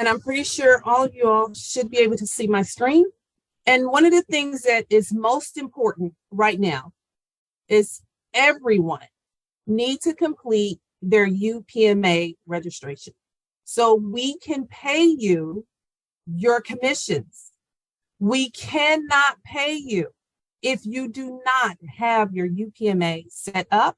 And I'm pretty sure all of you all should be able to see my screen. And one of the things that is most important right now is everyone need to complete their UPMA registration so we can pay you your commissions. We cannot pay you if you do not have your UPMA set up.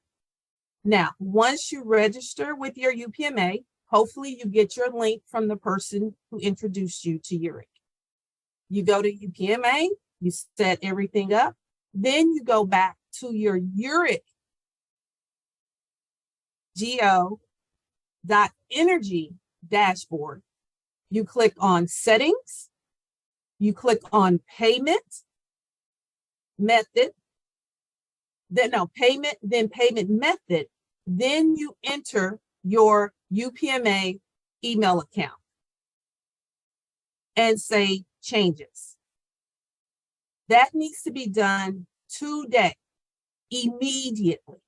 Now, once you register with your UPMA, hopefully you get your link from the person who introduced you to Yereq. You go to UPMA, you set everything up, then you go back to your Yereq Geo Energy dashboard. You click on settings, you click on payment method, then payment method, then you enter your UPMA email account and say changes. That needs to be done today, immediately.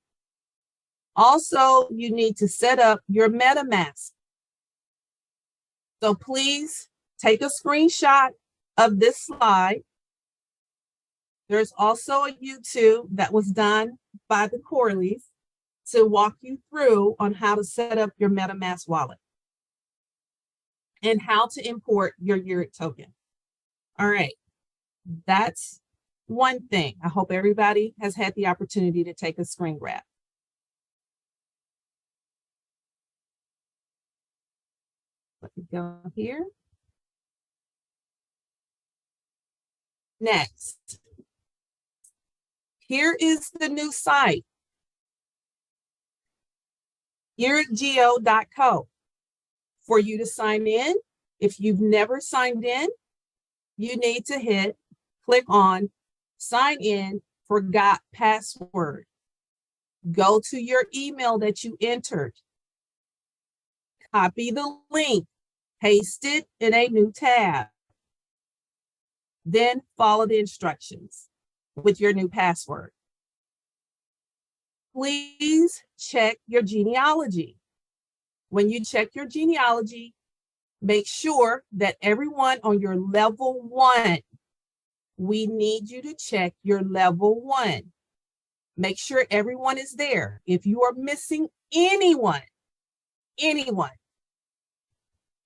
Also, you need to set up your MetaMask. So please take a screenshot of this slide. There's also a YouTube that was done by the Corleys to walk you through on how to set up your MetaMask wallet and how to import your Yereq token. All right, that's one thing. I hope everybody has had the opportunity to take a screen grab. Let me go here. Next, here is the new site, yereqgeo.co. For you to sign in, if you've never signed in, you need to click on sign in, forgot password. Go to your email that you entered. Copy the link, paste it in a new tab. Then follow the instructions with your new password. Please check your genealogy. When you check your genealogy, make sure that everyone on your level 1, we need you to check your level 1. Make sure everyone is there. If you are missing anyone,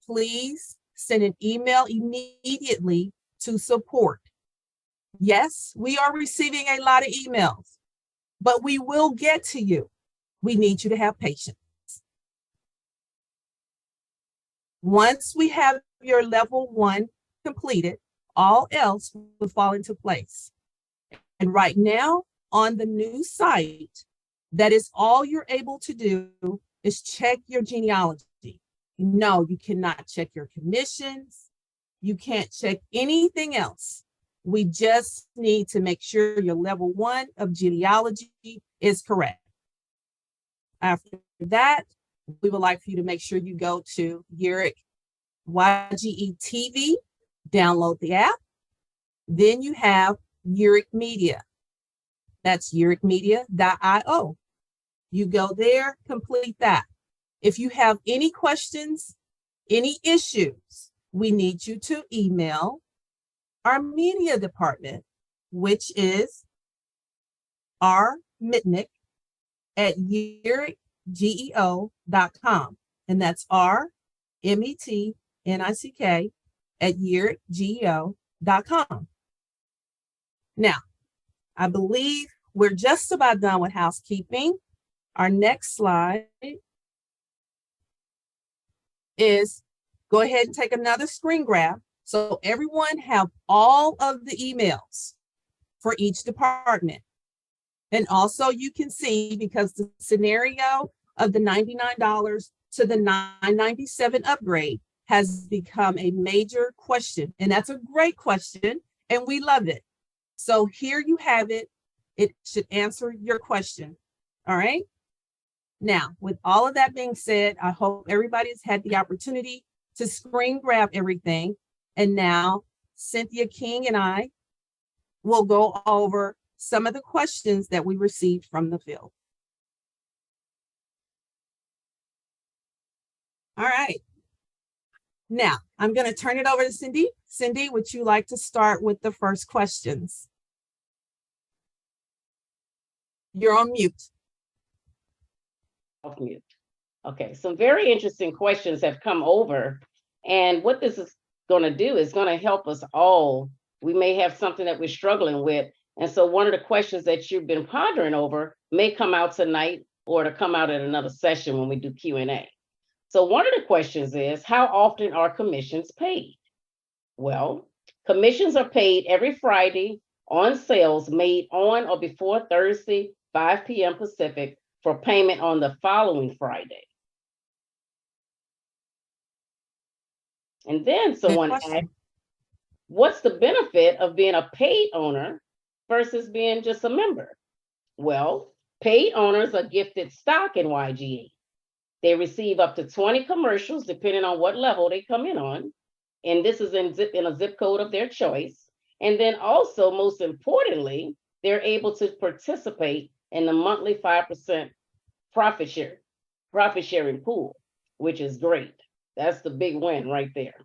please send an email immediately to support. Yes, we are receiving a lot of emails, but we will get to you. We need you to have patience. Once we have your level 1 completed, all else will fall into place. And right now on the new site, that is all you're able to do is check your genealogy. No, you cannot check your commissions. You can't check anything else. We just need to make sure your level 1 of genealogy is correct. After that, we would like for you to make sure you go to Yereq YGE TV, download the app. Then you have Yereq Media. That's yereqmedia.io. You go there, complete that. If you have any questions, any issues, we need you to email our media department, which is rmitnick@yereqgeo.com. And that's rmitnick@yereqgeo.com. Now, I believe we're just about done with housekeeping. Our next slide is go ahead and take another screen grab so everyone have all of the emails for each department. And also you can see, because the scenario of the $99 to the $997 upgrade has become a major question. And that's a great question, and we love it. So here you have it. It should answer your question. All right. Now, with all of that being said, I hope everybody's had the opportunity to screen grab everything. And now Cynthia King and I will go over some of the questions that we received from the field. All right. Now, I'm going to turn it over to Cindy. Cindy, would you like to start with the first questions? You're on mute. Off mute. Okay, some very interesting questions have come over. And what this is going to do is going to help us all. We may have something that we're struggling with. And so one of the questions that you've been pondering over may come out tonight or to come out at another session when we do Q&A. So one of the questions is, how often are commissions paid? Well, commissions are paid every Friday on sales made on or before Thursday, 5 p.m. Pacific, for payment on the following Friday. And then someone asked, what's the benefit of being a paid owner versus being just a member? Well, paid owners are gifted stock in YGE. They receive up to 20 commercials, depending on what level they come in on. And this is in a zip code of their choice. And then also, most importantly, they're able to participate in the monthly 5% profit sharing pool, which is great. That's the big win right there.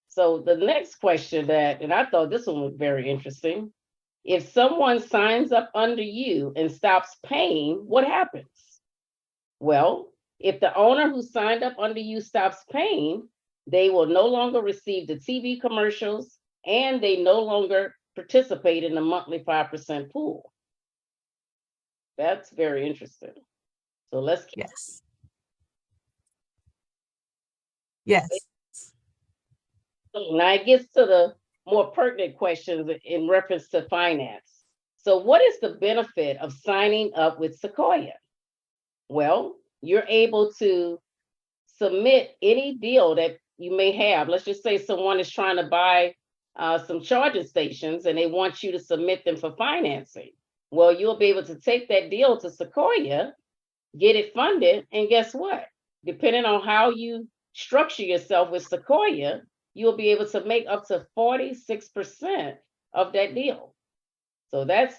So the next question and I thought this one was very interesting. If someone signs up under you and stops paying, what happens? Well, if the owner who signed up under you stops paying, they will no longer receive the TV commercials and they no longer participate in the monthly 5% pool. That's very interesting. So let's keep. Yes. Yes. Now it gets to the more pertinent questions in reference to finance. So what is the benefit of signing up with Sequoia? Well, you're able to submit any deal that you may have. Let's just say someone is trying to buy some charging stations and they want you to submit them for financing. Well, you'll be able to take that deal to Sequoia, get it funded, and guess what? Depending on how you structure yourself with Sequoia, you'll be able to make up to 46% of that deal. So that's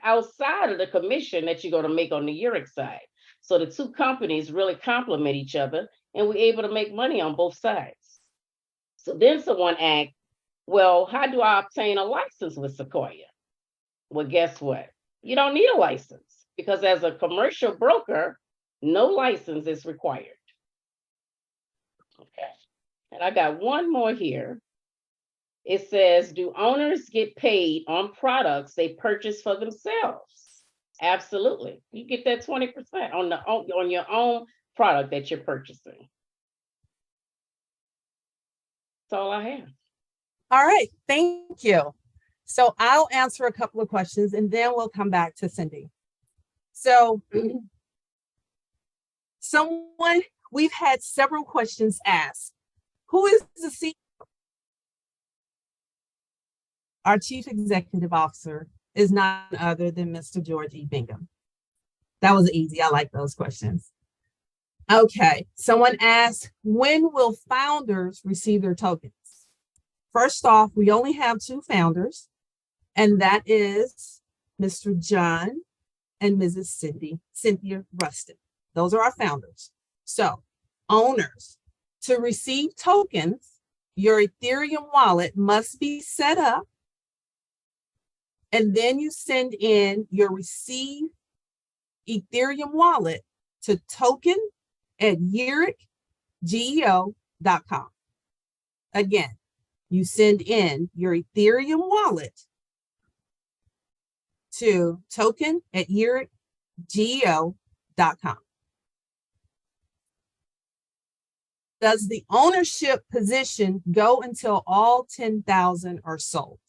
outside of the commission that you're going to make on the Yereq side. So the two companies really complement each other, and we're able to make money on both sides. So then someone asked, well, how do I obtain a license with Sequoia? Well, guess what? You don't need a license, because as a commercial broker, no license is required. Okay. And I got one more here. It says, do owners get paid on products they purchase for themselves? Absolutely. You get that 20% on your own product that you're purchasing. That's all I have. All right, thank you. So I'll answer a couple of questions and then we'll come back to Cindy. So we've had several questions asked. Who is the CEO? Our Chief Executive Officer is none other than Mr. George E. Bingham. That was easy. I like those questions. Okay, someone asked, when will founders receive their tokens? First off, we only have two founders, and that is Mr. John and Mrs. Cynthia Rustin. Those are our founders. So owners, to receive tokens, your Ethereum wallet must be set up, and then you send in your received Ethereum wallet to token@yereqgeo.com. Again, you send in your Ethereum wallet to token@yereqgeo.com. Does the ownership position go until all 10,000 are sold?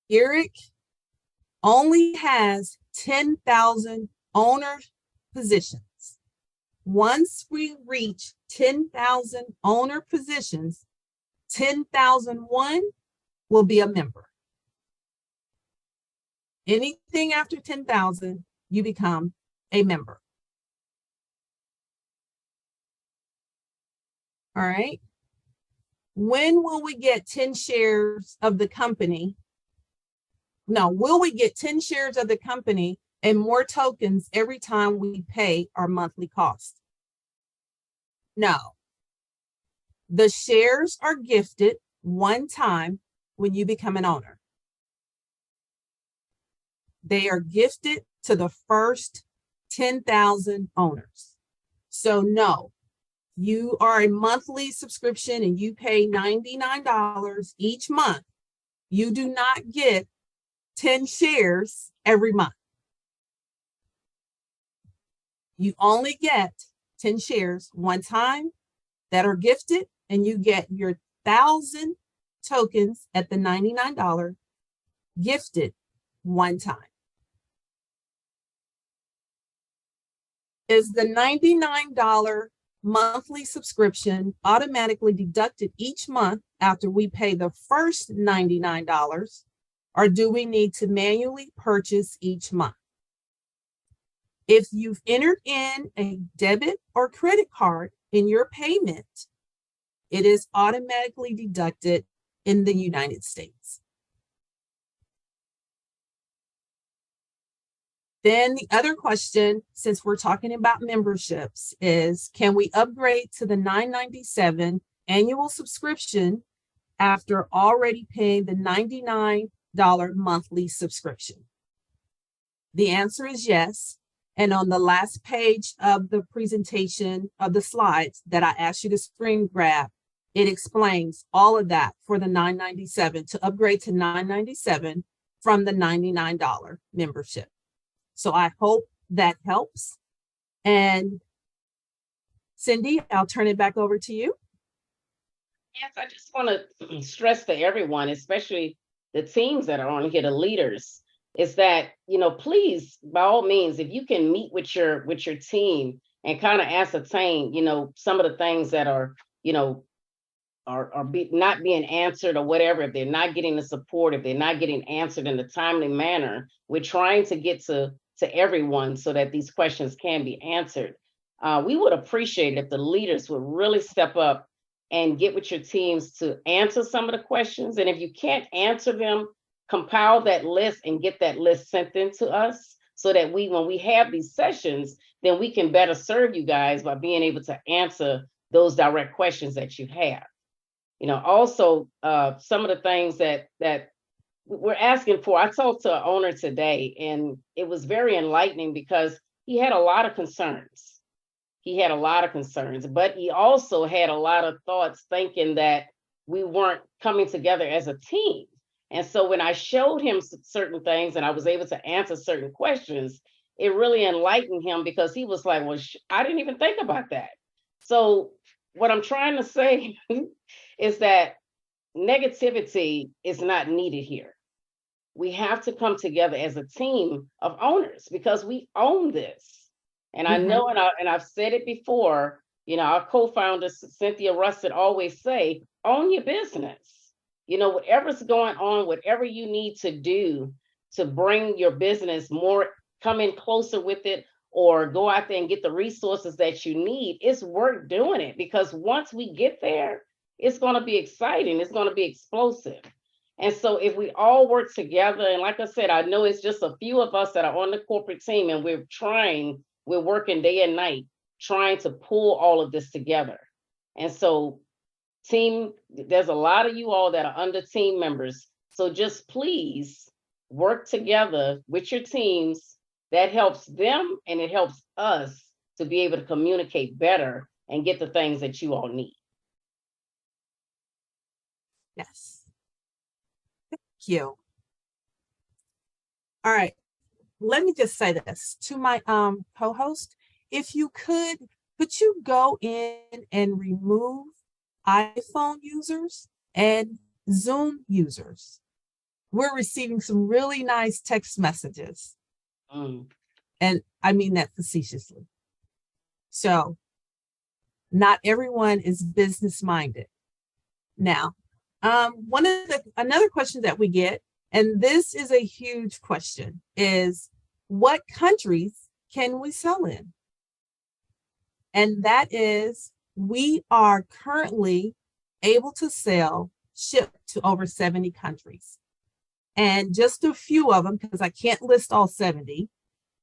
Yereq only has 10,000 owner positions. Once we reach 10,000 owner positions, 10,001 will be a member. Anything after 10,000, you become a member. All right. When will we get 10 shares of the company? No, will we get 10 shares of the company and more tokens every time we pay our monthly cost? No, The shares are gifted one time when you become an owner. They are gifted to the first 10,000 owners. So no, you are a monthly subscription and you pay $99 each month. You do not get 10 shares every month. You only get 10 shares one time that are gifted, and you get your 1,000 tokens at the $99 gifted one time. Is the $99 monthly subscription automatically deducted each month after we pay the first $99, or do we need to manually purchase each month? If you've entered in a debit or credit card in your payment, it is automatically deducted in the United States. Then the other question, since we're talking about memberships, is can we upgrade to the $9.97 annual subscription after already paying the $99 monthly subscription? The answer is yes. And on the last page of the presentation of the slides that I asked you to screen grab, it explains all of that for the $9.97 to upgrade to $9.97 from the $99 membership. So I hope that helps. And Cindy, I'll turn it back over to you. Yes, I just want to stress to everyone, especially the teams that are on here, the leaders, is that, please, by all means, if you can meet with your team and kind of ascertain, some of the things that are, not being answered or whatever, if they're not getting the support, if they're not getting answered in a timely manner, we're trying to get to everyone so that these questions can be answered. We would appreciate if the leaders would really step up and get with your teams to answer some of the questions. And if you can't answer them, compile that list and get that list sent in to us so that when we have these sessions, then we can better serve you guys by being able to answer those direct questions that you have. Also, some of the things that we're asking for, I talked to an owner today, and it was very enlightening because he had a lot of concerns. But he also had a lot of thoughts thinking that we weren't coming together as a team. And so when I showed him certain things and I was able to answer certain questions, it really enlightened him because he was like, well, I didn't even think about that. So what I'm trying to say is that negativity is not needed here. We have to come together as a team of owners because we own this. And I know, and I've said it before, our co-founder, Cynthia Russet, always say, own your business. Whatever's going on, whatever you need to do to bring your business more, come in closer with it, or go out there and get the resources that you need, it's worth doing it. Because once we get there, it's going to be exciting. It's going to be explosive. And so if we all work together, and like I said, I know it's just a few of us that are on the corporate team, and we're working day and night trying to pull all of this together. And so team, there's a lot of you all that are under team members. So just please work together with your teams. That helps them and it helps us to be able to communicate better and get the things that you all need. Yes. Thank you. All right. Let me just say this to my co-host. If you could you go in and remove iPhone users and Zoom users? We're receiving some really nice text messages. And I mean that facetiously. So not everyone is business minded. Now, another question that we get, and this is a huge question, is what countries can we sell in? And that is, we are currently able to ship to over 70 countries. And just a few of them, because I can't list all 70,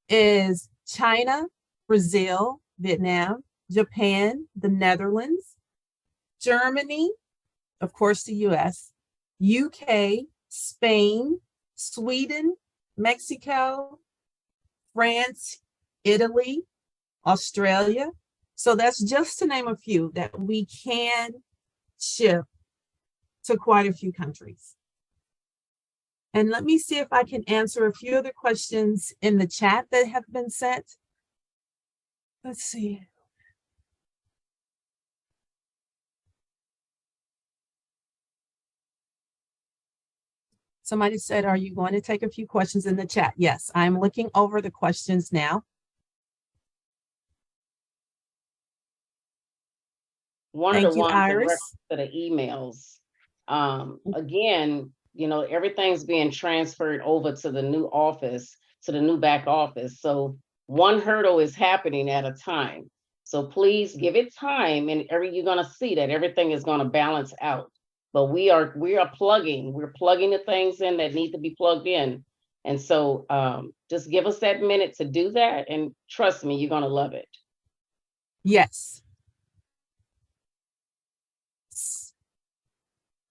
is China, Brazil, Vietnam, Japan, the Netherlands, Germany, of course, the US, UK, Spain, Sweden, Mexico, France, Italy, Australia. So that's just to name a few that we can ship to quite a few countries. And let me see if I can answer a few other questions in the chat that have been sent. Let's see. Somebody said, are you going to take a few questions in the chat? Yes, I'm looking over the questions now. One Thank of the you, ones in Iris. reference to the emails. Again, you know, everything's being transferred over to the new office, to the new back office. So one hurdle is happening at a time. So please give it time, and you're gonna see that everything is gonna balance out. But we're plugging the things in that need to be plugged in. And so just give us that minute to do that, and trust me, you're gonna love it. Yes.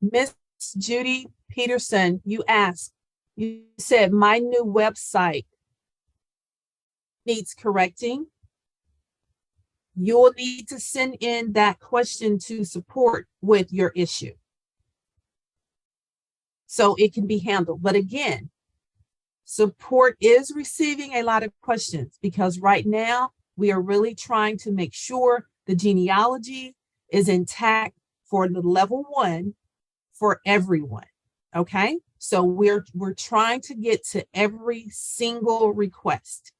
Miss Judy Peterson, you said my new website needs correcting. You'll need to send in that question to support with your issue so it can be handled. But again, support is receiving a lot of questions because right now we are really trying to make sure the genealogy is intact for the level 1 for everyone. Okay, so we're trying to get to every single request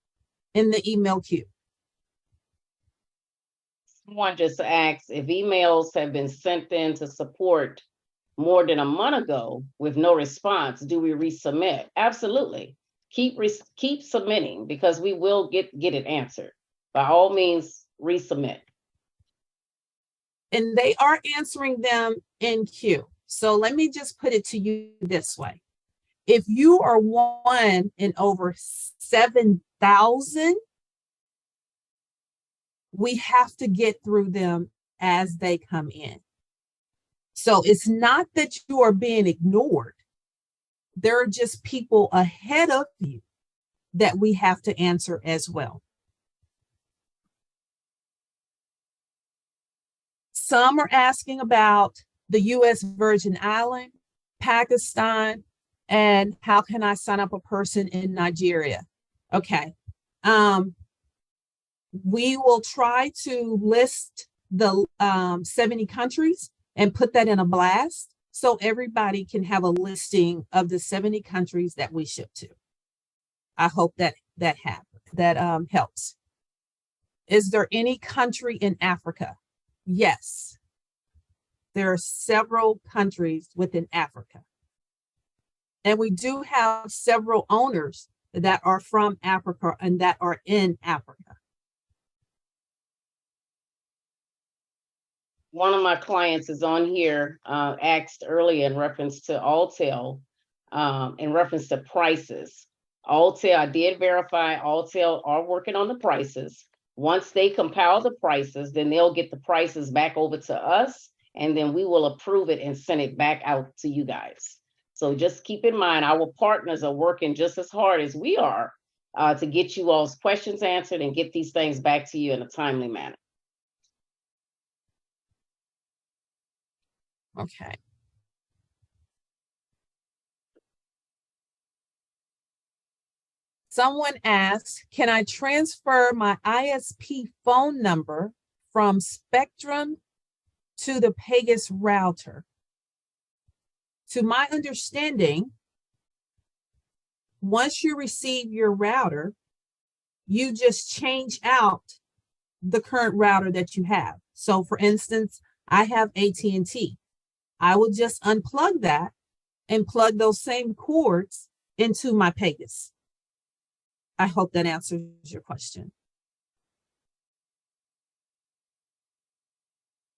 in the email queue. Someone just asked if emails have been sent in to support more than a month ago with no response, do we resubmit? Absolutely. Keep submitting because we will get it answered. By all means, resubmit. And they are answering them in queue. So let me just put it to you this way. If you are one in over 7,000, we have to get through them as they come in. So it's not that you are being ignored. There are just people ahead of you that we have to answer as well. Some are asking about the U.S. Virgin Islands, Pakistan, and how can I sign up a person in Nigeria? Okay. We will try to list the 70 countries and put that in a blast so everybody can have a listing of the 70 countries that we ship to. I hope that helps. Is there any country in Africa? Yes. There are several countries within Africa. And we do have several owners that are from Africa and that are in Africa. One of my clients is on here, asked earlier in reference to Alltel, in reference to prices. Alltel, I did verify Alltel are working on the prices. Once they compile the prices, then they'll get the prices back over to us, and then we will approve it and send it back out to you guys. So just keep in mind, our partners are working just as hard as we are to get you all's questions answered and get these things back to you in a timely manner. Okay. Someone asks, can I transfer my ISP phone number from Spectrum to the Pegasus router? To my understanding, once you receive your router, you just change out the current router that you have. So for instance, I have AT&T. I will just unplug that and plug those same cords into my Pegasus. I hope that answers your question.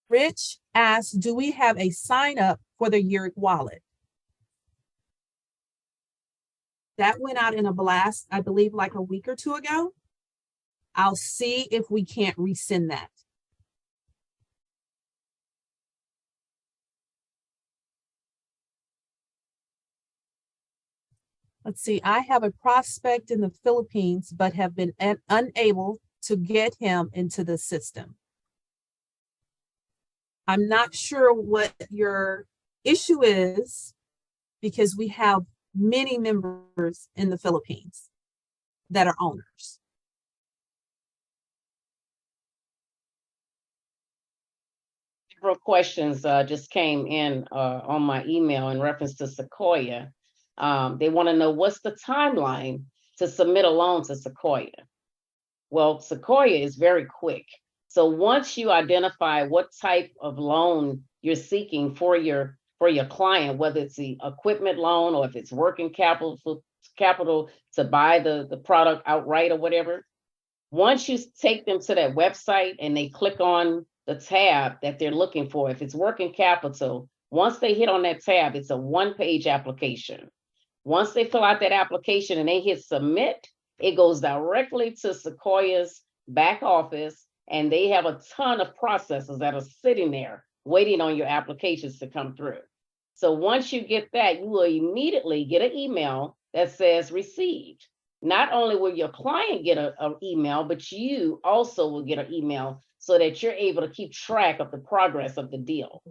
Rich asks, do we have a sign up for the Yereq wallet? That went out in a blast, I believe, like a week or two ago. I'll see if we can't resend that. Let's see, I have a prospect in the Philippines, but have been unable to get him into the system. I'm not sure what your issue is because we have many members in the Philippines that are owners. Several questions just came in on my email in reference to Sequoia. They want to know what's the timeline to submit a loan to Sequoia. Well, Sequoia is very quick. So once you identify what type of loan you're seeking for your client, whether it's the equipment loan or if it's working capital to buy the product outright or whatever, once you take them to that website and they click on the tab that they're looking for, if it's working capital, once they hit on that tab, it's a one-page application. Once they fill out that application and they hit submit, it goes directly to Sequoia's back office, and they have a ton of processors that are sitting there waiting on your applications to come through. So once you get that, you will immediately get an email that says received. Not only will your client get an email, but you also will get an email so that you're able to keep track of the progress of the deal.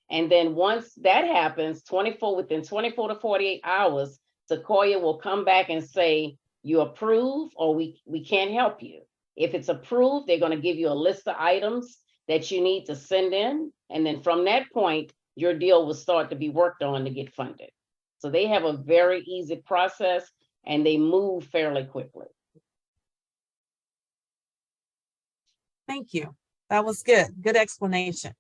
And then once that happens, within 24 to 48 hours, Sequoia will come back and say, you approve or we can't help you. If it's approved, they're going to give you a list of items that you need to send in. And then from that point, your deal will start to be worked on to get funded. So they have a very easy process and they move fairly quickly. Thank you. That was good. Good explanation.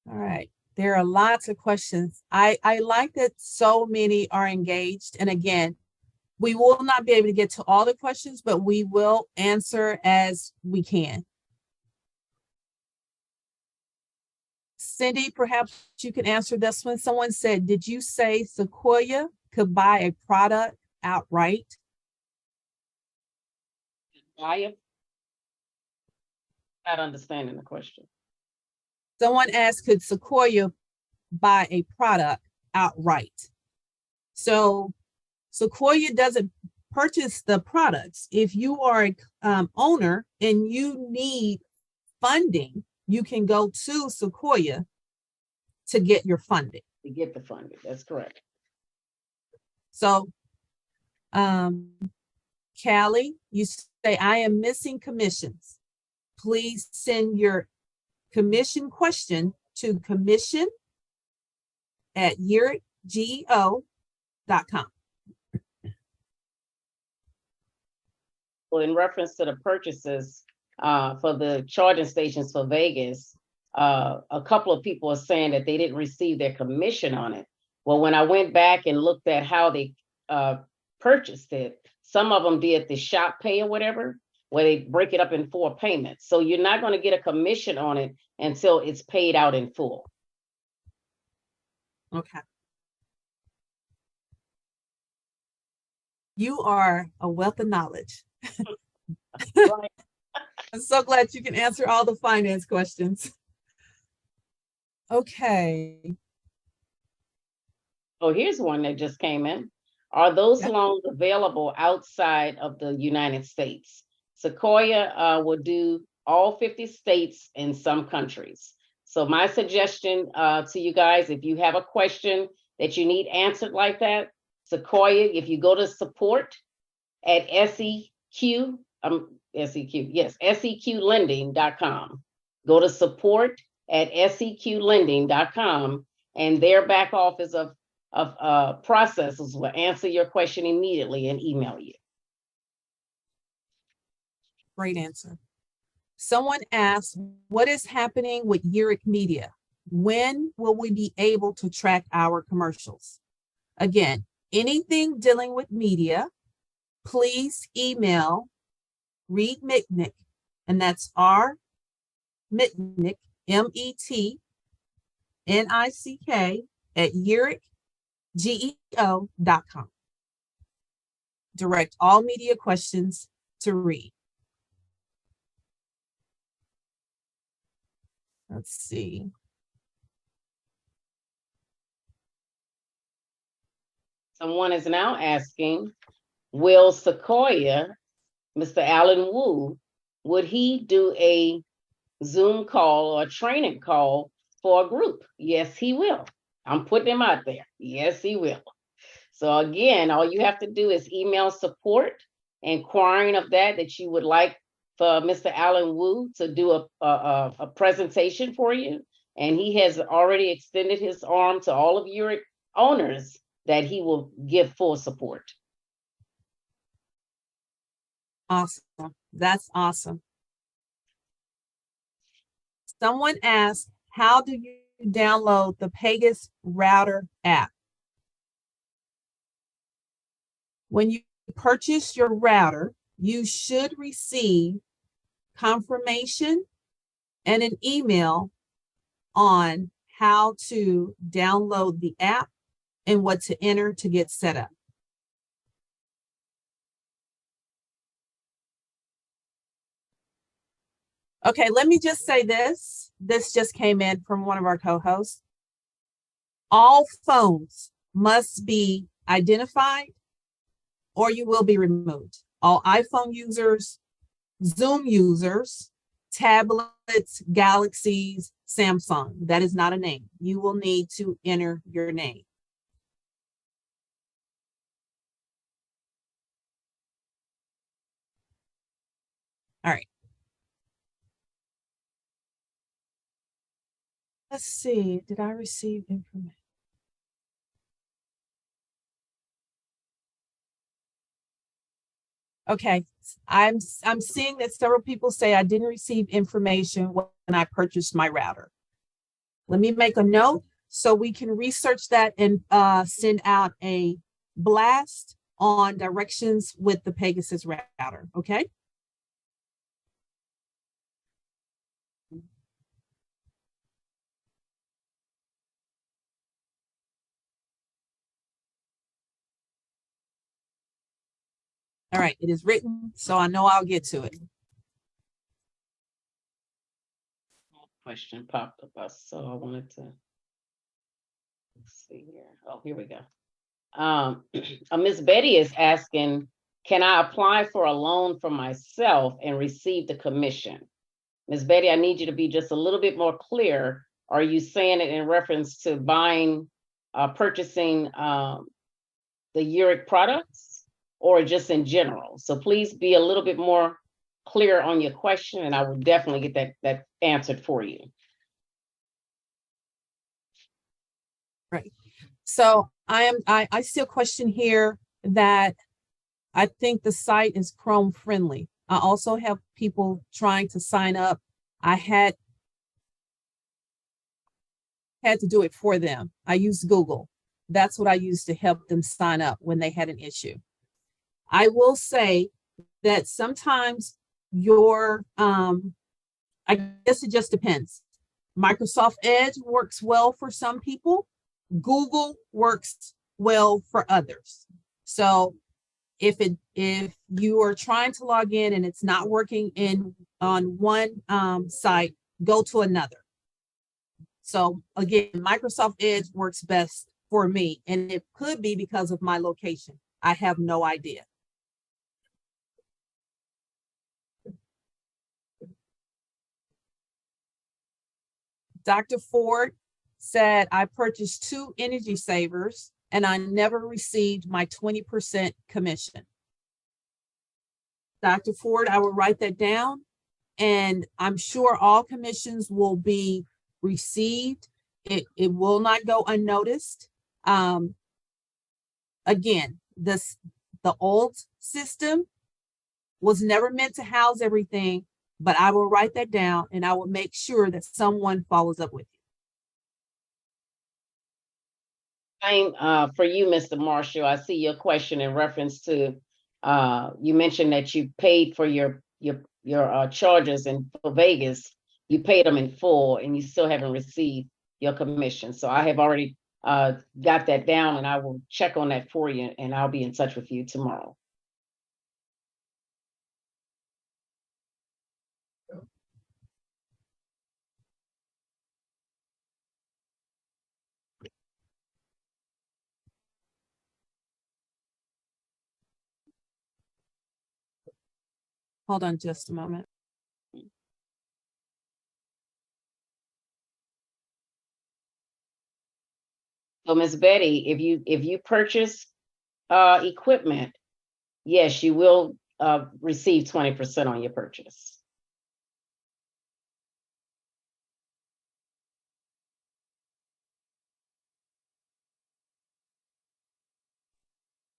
All right. There are lots of questions. I like that so many are engaged. And again, we will not be able to get to all the questions, but we will answer as we can. Cindy, perhaps you can answer this one. Someone said, did you say Sequoia could buy a product outright? Not understanding the question. Someone asked, could Sequoia buy a product outright? So Sequoia doesn't purchase the products. If you are an owner and you need funding, you can go to Sequoia to get your funding. To get the funding, that's correct. So, Callie, you say, I am missing commissions. Please send your commission question to commission@yereqgeo.com. Well, in reference to the purchases for the charging stations for Vegas, a couple of people are saying that they didn't receive their commission on it. Well, when I went back and looked at how they purchased it, some of them did the shop pay or whatever, where they break it up in 4 payments. So you're not going to get a commission on it until it's paid out in full. Okay. You are a wealth of knowledge. Right. I'm so glad you can answer all the finance questions. Okay. Oh, here's one that just came in. Are those loans available outside of the United States? Sequoia will do all 50 states and some countries. So my suggestion to you guys, if you have a question that you need answered like that, Sequoia, if you go to support at seqlending.com. Go to support at seqlending.com, and their back office of processors will answer your question immediately and email you. Great answer. Someone asked, what is happening with Yereq Media? When will we be able to track our commercials? Again, anything dealing with media, please email Reed Mitnick, and that's R. Mitnick, METNICK, at yereqgeo.com. Direct all media questions to Reed. Let's see. Someone is now asking, will Sequoia, Mr. Alan Wu, would he do a Zoom call or a training call for a group? Yes, he will. I'm putting him out there. Yes, he will. So again, all you have to do is email support, inquiring of that you would like for Mr. Alan Wu to do a presentation for you. And he has already extended his arm to all of your owners that he will give full support. Awesome. That's awesome. Someone asked, how do you download the Pegas router app? When you purchase your router, you should receive confirmation and an email on how to download the app and what to enter to get set up. Okay, let me just say this. This just came in from one of our co-hosts. All phones must be identified or you will be removed. All iPhone users, Zoom users, tablets, Galaxies, Samsung. That is not a name. You will need to enter your name. All right. Let's see. Did I receive information? Okay. I'm seeing that several people say I didn't receive information when I purchased my router. Let me make a note so we can research that and send out a blast on directions with the Pegasus router. Okay. All right, it is written, so I know I'll get to it. Question popped up, so I wanted to see here. Oh, here we go. Miss Betty is asking, can I apply for a loan for myself and receive the commission? Miss Betty, I need you to be just a little bit more clear. Are you saying it in reference to purchasing the Yereq products or just in general? So please be a little bit more clear on your question and I will definitely get that answered for you. Right. So I see a question here that I think the site is Chrome friendly. I also have people trying to sign up. I had to do it for them. I used Google. That's what I used to help them sign up when they had an issue. I will say that sometimes your, I guess it just depends. Microsoft Edge works well for some people. Google works well for others. So if you are trying to log in and it's not working on one site, go to another. So again, Microsoft Edge works best for me, and it could be because of my location. I have no idea. Dr. Ford said, I purchased 2 energy savers and I never received my 20% commission. Dr. Ford, I will write that down and I'm sure all commissions will be received. It will not go unnoticed. Again, the old system was never meant to house everything, but I will write that down and I will make sure that someone follows up with you. For you, Mr. Marshall, I see your question in reference to you mentioned that you paid for your charges in Vegas. You paid them in full, and you still haven't received your commission. So I have already got that down, and I will check on that for you, and I'll be in touch with you tomorrow. Hold on just a moment. So Miss Betty, if you purchase equipment, yes, you will receive 20% on your purchase.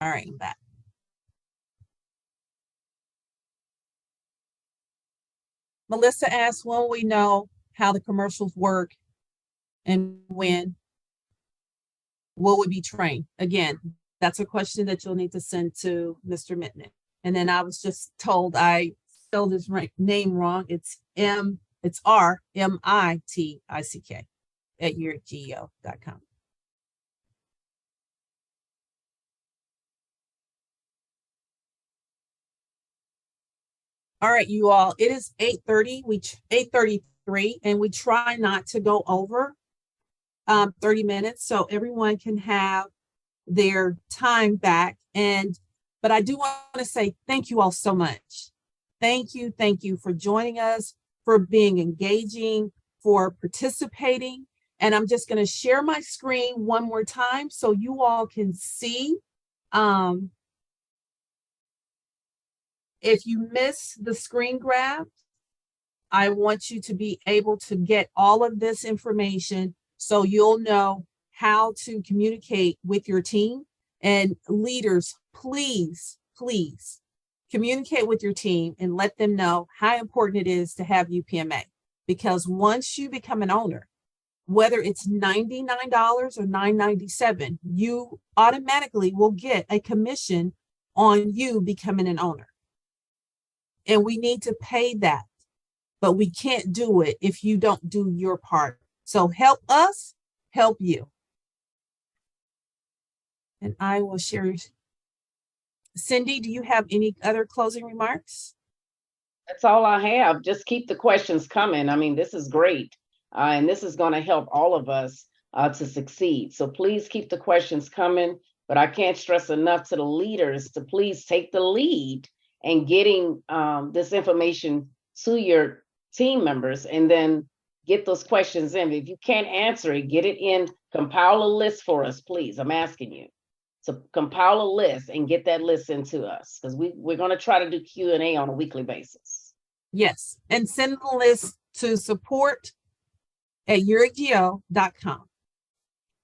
All right, I'm back. Melissa asked, when we know how the commercials work and when will we be trained? Again, that's a question that you'll need to send to Mr. Mitnick. And then I was just told I spelled his name wrong. It's RMITICK at yereqgeo.com. All right, you all, it is 8:30, 8:33, and we try not to go over 30 minutes so everyone can have their time back. But I do want to say thank you all so much. Thank you for joining us, for being engaging, for participating. And I'm just going to share my screen one more time so you all can see. If you miss the screen grab, I want you to be able to get all of this information so you'll know how to communicate with your team. And leaders, please communicate with your team and let them know how important it is to have UPMA. Because once you become an owner, whether it's $99 or $9.97, you automatically will get a commission on you becoming an owner. And we need to pay that, but we can't do it if you don't do your part. So help us, help you. And I will share. Cindy, do you have any other closing remarks? That's all I have. Just keep the questions coming. I mean, this is great. And this is going to help all of us to succeed. So please keep the questions coming. But I can't stress enough to the leaders to please take the lead in getting this information to your team members and then get those questions in. If you can't answer it, get it in, compile a list for us, please. I'm asking you to compile a list and get that list into us because we're going to try to do Q&A on a weekly basis. Yes, and send the list to support@yereqgeo.com.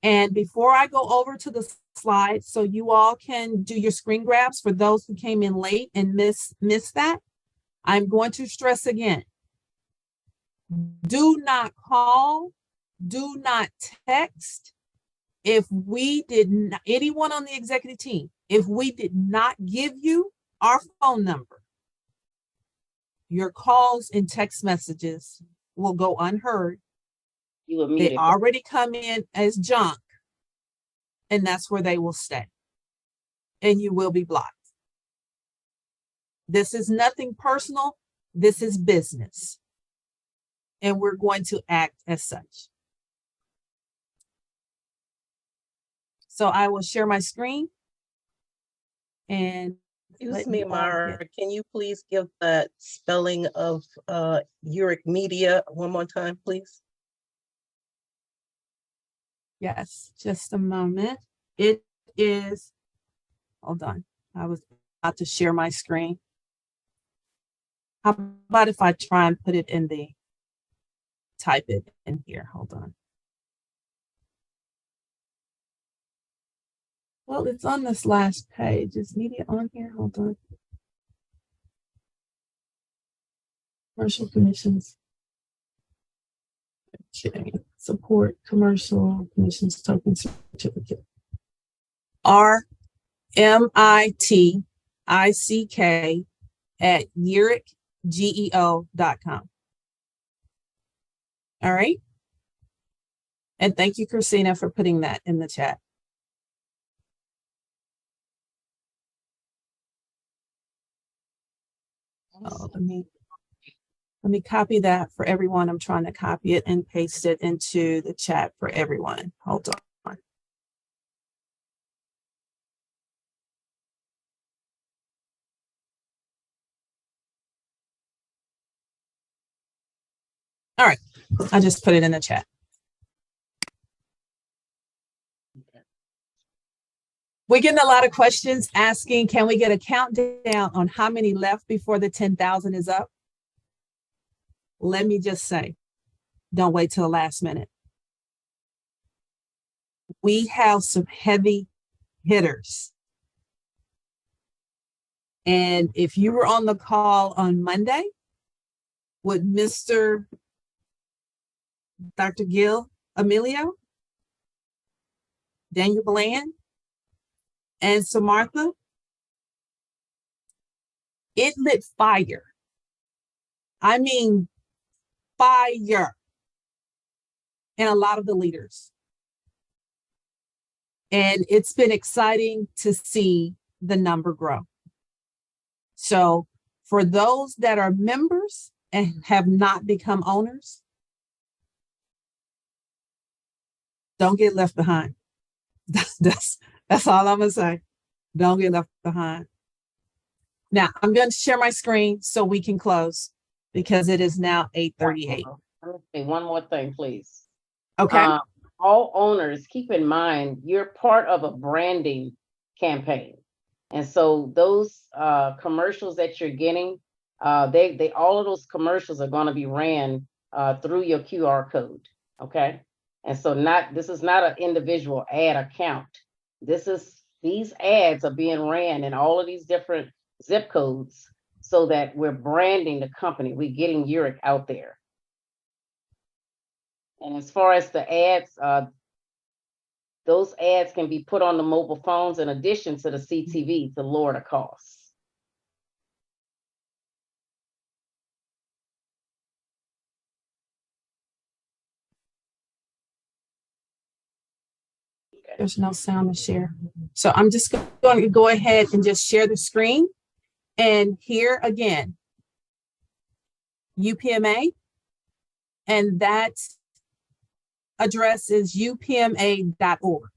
And before I go over to the slide, so you all can do your screen grabs for those who came in late and miss that, I'm going to stress again. Do not call, do not text. If we did not, anyone on the executive team, if we did not give you our phone number, your calls and text messages will go unheard. They already come in as junk, and that's where they will stay. And you will be blocked. This is nothing personal. This is business. And we're going to act as such. So I will share my screen. And excuse me, Mara, can you please give that spelling of Yereq Media one more time, please? Yes, just a moment. It is, hold on. I was about to share my screen. How about if I try and put it in the, type it in here, hold on. Well, it's on this last page. Is media on here? Hold on. Commercial commissions. Okay. Support commercial commissions token certificate. RMITICK@yereqgeo.com. All right. And thank you, Christina, for putting that in the chat. Oh, let me copy that for everyone. I'm trying to copy it and paste it into the chat for everyone. Hold on. All right, I just put it in the chat. We're getting a lot of questions asking, can we get a countdown on how many left before the 10,000 is up? Let me just say, don't wait till the last minute. We have some heavy hitters. And if you were on the call on Monday with Dr. Gil Emilio, Daniel Bland, and Samartha, it lit fire. I mean, fire in a lot of the leaders. And it's been exciting to see the number grow. So for those that are members and have not become owners, don't get left behind. That's all I'm gonna say. Don't get left behind. Now I'm going to share my screen so we can close because it is now 8:38. One more thing, please. Okay. All owners, keep in mind, you're part of a branding campaign. And so those commercials that you're getting, they all of those commercials are going to be ran through your QR code. Okay. And so this is not an individual ad account. These ads are being ran in all of these different zip codes so that we're branding the company. We're getting Yereq out there. And as far as the ads, those ads can be put on the mobile phones in addition to the CTV to lower the costs. There's no sound to share. So I'm just going to go ahead and just share the screen. And here again, UPMA, and that address is upma.org.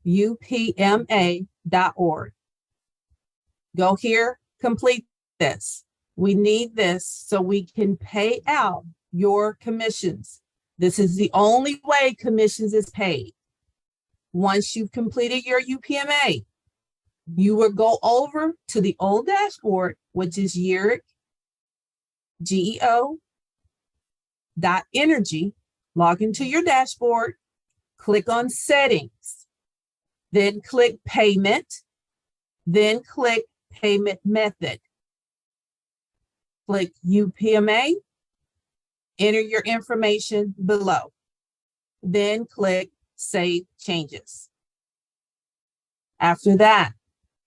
upma.org. Go here, complete this. We need this so we can pay out your commissions. This is the only way commissions is paid. Once you've completed your UPMA, you will go over to the old dashboard, which is Yereq Geo Energy. Log into your dashboard, click on settings, then click payment, then click payment method. Click UPMA, enter your information below, then click Save Changes. After that,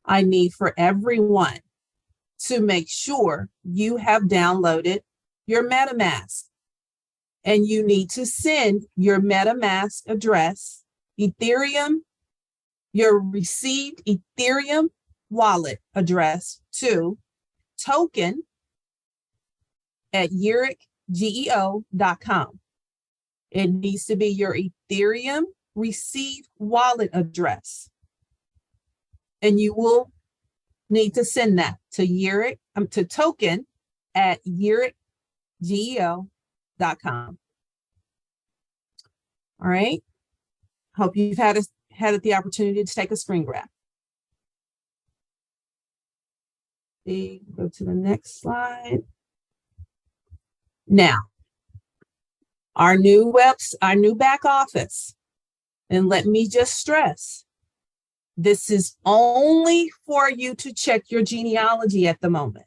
I need for everyone to make sure you have downloaded your MetaMask. And you need to send your MetaMask address, Ethereum, your received Ethereum wallet address to token@yereqgeo.com. It needs to be your Ethereum received wallet address. And you will need to send that to token@yereqgeo.com. All right. Hope you've had the opportunity to take a screen grab. Go to the next slide. Now, our new back office. And let me just stress, this is only for you to check your genealogy at the moment.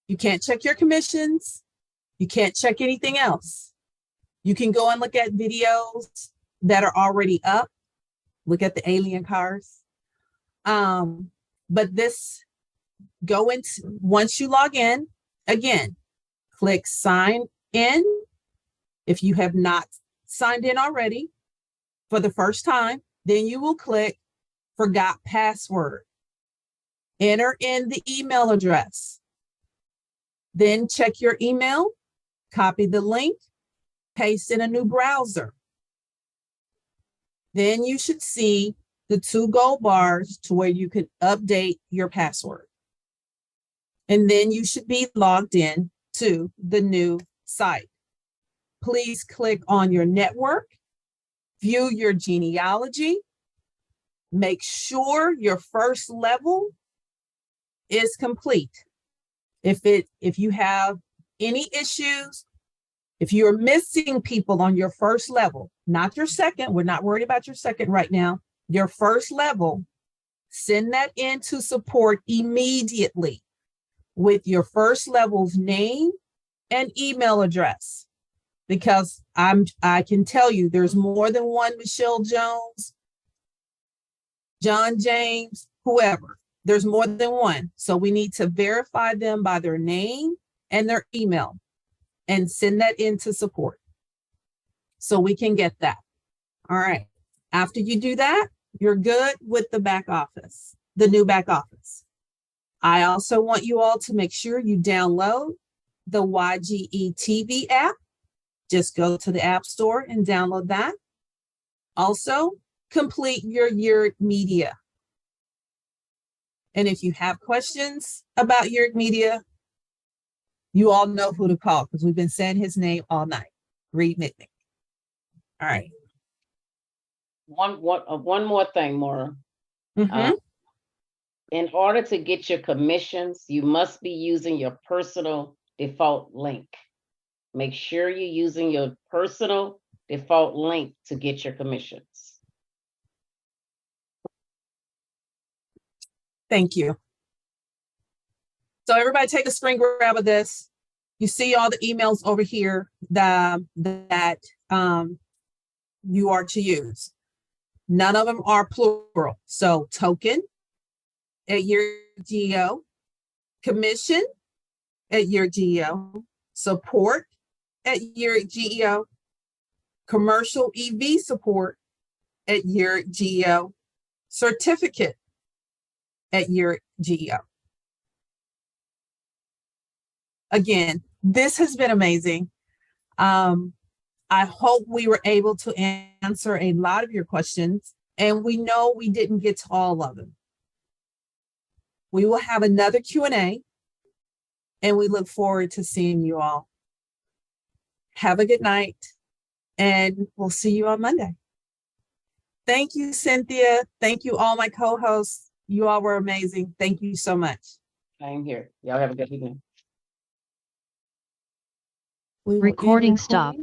You can't check your commissions. You can't check anything else. You can go and look at videos that are already up. Look at the alien cars. But once you log in, again, click sign in. If you have not signed in already for the first time, then you will click forgot password. Enter in the email address. Then check your email, copy the link, paste in a new browser. Then you should see the 2 gold bars to where you can update your password. And then you should be logged in to the new site. Please click on your network, view your genealogy, make sure your first level is complete. If you have any issues, if you're missing people on your first level, not your second, we're not worried about your second right now, your first level, send that in to support immediately with your first level's name and email address. Because I can tell you there's more than one Michelle Jones, John James, whoever. There's more than one. So we need to verify them by their name and their email and send that into support so we can get that. All right. After you do that, you're good with the back office, the new back office. I also want you all to make sure you download the YGE TV app. Just go to the App Store and download that. Also, complete your Yereq Media. And if you have questions about Yereq Media, you all know who to call because we've been saying his name all night. Reed Mitnick. All right. One more thing, Maura. In order to get your commissions, you must be using your personal default link. Make sure you're using your personal default link to get your commissions. Thank you. So everybody take a screen grab of this. You see all the emails over here that you are to use. None of them are plural. So token at Yereq Geo, commission at Yereq Geo, support at Yereq Geo, commercial EV support at Yereq Geo, certificate at Yereq Geo. Again, this has been amazing. I hope we were able to answer a lot of your questions, and we know we didn't get to all of them. We will have another Q&A, and we look forward to seeing you all. Have a good night, and we'll see you on Monday. Thank you, Cynthia. Thank you, all my co-hosts. You all were amazing. Thank you so much. I'm here. Y'all have a good evening. We will end Recording stopped.